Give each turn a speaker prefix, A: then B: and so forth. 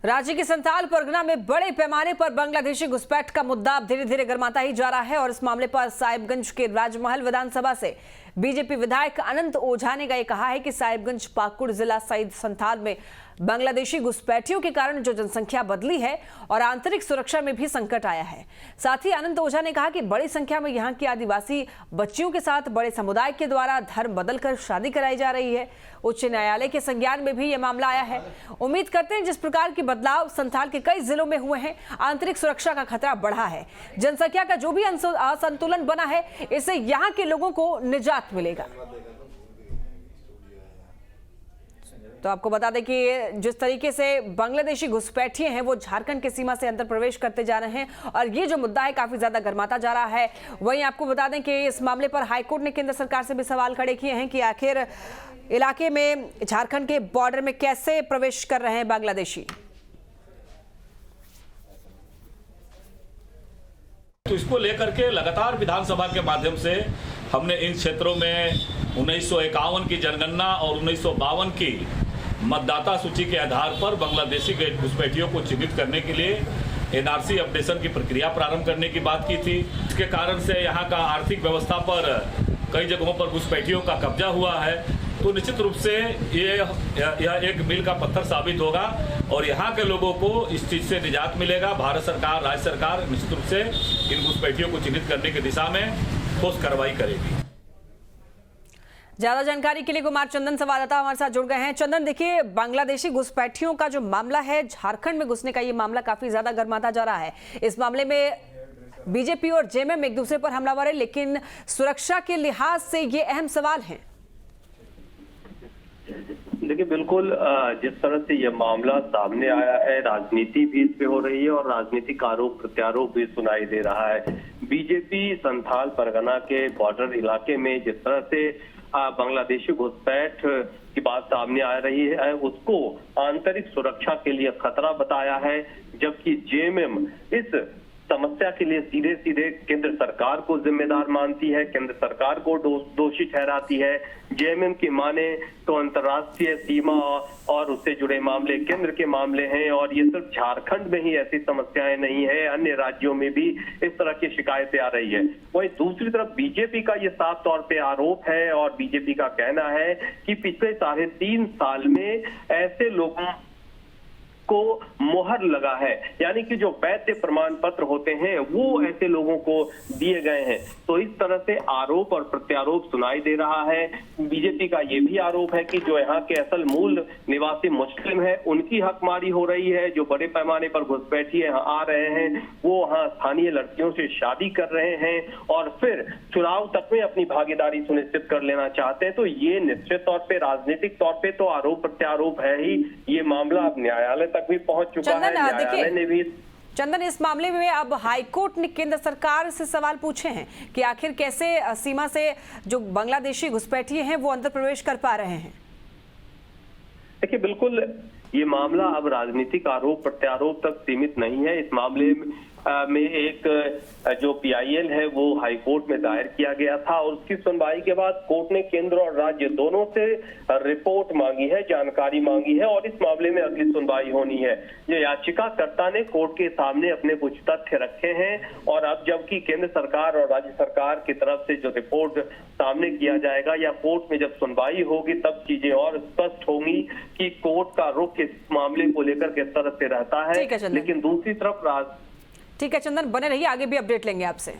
A: राज्य के संथाल परगना में बड़े पैमाने पर बांग्लादेशी घुसपैठ का मुद्दा अब धीरे धीरे गर्माता ही जा रहा है और इस मामले पर साहिबगंज के राजमहल विधानसभा से बीजेपी विधायक अनंत ओझा ने यह कहा है कि साहिबगंज पाकुड़ जिला सहित संथाल में बांग्लादेशी घुसपैठियों के कारण जो जनसंख्या बदली है और आंतरिक सुरक्षा में भी संकट आया है। साथ ही अनंत ओझा ने कहा कि बड़ी संख्या में यहां की आदिवासी बच्चियों के साथ बड़े समुदाय के द्वारा धर्म बदलकर शादी कराई जा रही है। उच्च न्यायालय के संज्ञान में भी यह मामला आया है। उम्मीद करते हैं जिस प्रकार के बदलाव संथाल के कई जिलों में हुए हैं, आंतरिक सुरक्षा का खतरा बढ़ा है। जनसंख्या का जो भी असंतुलन बना है, इससे यहाँ के लोगों को निजात मिलेगा। तो आपको बता दें कि जिस तरीके से बांग्लादेशी घुसपैठिए हैं वो झारखंड की सीमा से अंदर प्रवेश करते जा रहे हैं और ये जो मुद्दा है काफी ज्यादा गर्माता जा रहा है। वहीं आपको बता दें कि इस मामले पर हाईकोर्ट ने केंद्र सरकार से भी सवाल खड़े किए हैं कि आखिर इलाके में झारखंड के बॉर्डर में कैसे प्रवेश कर रहे हैं बांग्लादेशी।
B: तो इसको लेकर के लगातार विधानसभा के माध्यम से हमने इन क्षेत्रों में 1951 की जनगणना और 1952 की मतदाता सूची के आधार पर बांग्लादेशी घुसपैठियों को चिन्हित करने के लिए एनआरसी अपडेशन की प्रक्रिया प्रारंभ करने की बात की थी। इसके कारण से यहाँ का आर्थिक व्यवस्था पर कई जगहों पर घुसपैठियों का कब्जा हुआ है। तो निश्चित रूप से यह एक मील का पत्थर साबित होगा और यहाँ के लोगों को इस चीज से निजात मिलेगा। भारत सरकार, राज्य सरकार निश्चित रूप से इन घुसपैठियों को चिन्हित करने की दिशा में ठोस कार्रवाई करेगी।
A: ज्यादा जानकारी के लिए कुमार चंदन संवाददाता हमारे साथ जुड़ गए हैं। चंदन, देखिए, बांग्लादेशी घुसपैठियों का जो मामला है, झारखंड में घुसने का ये मामला काफी ज्यादा गर्माता जा रहा है। इस मामले में बीजेपी और जेएमएम एक दूसरे पर हमलावर है, लेकिन सुरक्षा के लिहाज से ये अहम सवाल है।
C: देखिए, बिल्कुल जिस तरह से यह मामला सामने आया है, राजनीति भी इस पे हो रही है और राजनीतिक आरोप प्रत्यारोप भी सुनाई दे रहा है। बीजेपी संथाल परगना के बॉर्डर इलाके में जिस तरह से बांग्लादेशी घुसपैठ की बात सामने आ रही है, उसको आंतरिक सुरक्षा के लिए खतरा बताया है, जबकि जेएमएम इस समस्या के लिए सीधे सीधे केंद्र सरकार को जिम्मेदार मानती है, केंद्र सरकार को दोषी ठहराती है। जेएमएम की माने तो अंतर्राष्ट्रीय सीमा और उससे जुड़े मामले केंद्र के मामले हैं और ये सिर्फ झारखंड में ही ऐसी समस्याएं नहीं है, अन्य राज्यों में भी इस तरह की शिकायतें आ रही है। वहीं दूसरी तरफ बीजेपी का ये साफ तौर पे आरोप है और बीजेपी का कहना है कि पिछले 3.5 साल में ऐसे लोगों को मोहर लगा है, यानी कि जो वैध प्रमाण पत्र होते हैं वो ऐसे लोगों को दिए गए हैं। तो इस तरह से आरोप और प्रत्यारोप सुनाई दे रहा है। बीजेपी का ये भी आरोप है कि जो यहाँ के असल मूल निवासी मुस्लिम है उनकी हकमारी हो रही है। जो बड़े पैमाने पर घुसपैठिए यहाँ आ रहे हैं वो वहाँ स्थानीय लड़कियों से शादी कर रहे हैं और फिर चुनाव तक में अपनी भागीदारी सुनिश्चित कर लेना चाहते हैं। तो ये निश्चित तौर पर राजनीतिक तौर पर तो आरोप प्रत्यारोप है ही। ये मामला अब न्यायालय भी पहुंच चुका है। न्यायालय ने भी
A: चंदन, इस मामले में अब हाईकोर्ट ने केंद्र सरकार से सवाल पूछे हैं कि आखिर कैसे सीमा से जो बांग्लादेशी घुसपैठिए हैं वो अंदर प्रवेश कर पा रहे हैं।
C: देखिए, बिल्कुल ये मामला अब राजनीतिक आरोप प्रत्यारोप तक सीमित नहीं है। इस मामले में एक जो पीआईएल है वो हाईकोर्ट में दायर किया गया था और उसकी सुनवाई के बाद कोर्ट ने केंद्र और राज्य दोनों से रिपोर्ट मांगी है, जानकारी मांगी है और इस मामले में अगली सुनवाई होनी है। ये याचिकाकर्ता ने कोर्ट के सामने अपने कुछ तथ्य रखे हैं और अब जबकि केंद्र सरकार और राज्य सरकार की तरफ से जो रिपोर्ट सामने किया जाएगा या कोर्ट में जब सुनवाई होगी तब चीजें और स्पष्ट होंगी कि कोर्ट का रुख इस मामले को लेकर किस तरह से रहता है। लेकिन दूसरी तरफ
A: ठीक है चंदन, बने रहिए, आगे भी अपडेट लेंगे आपसे।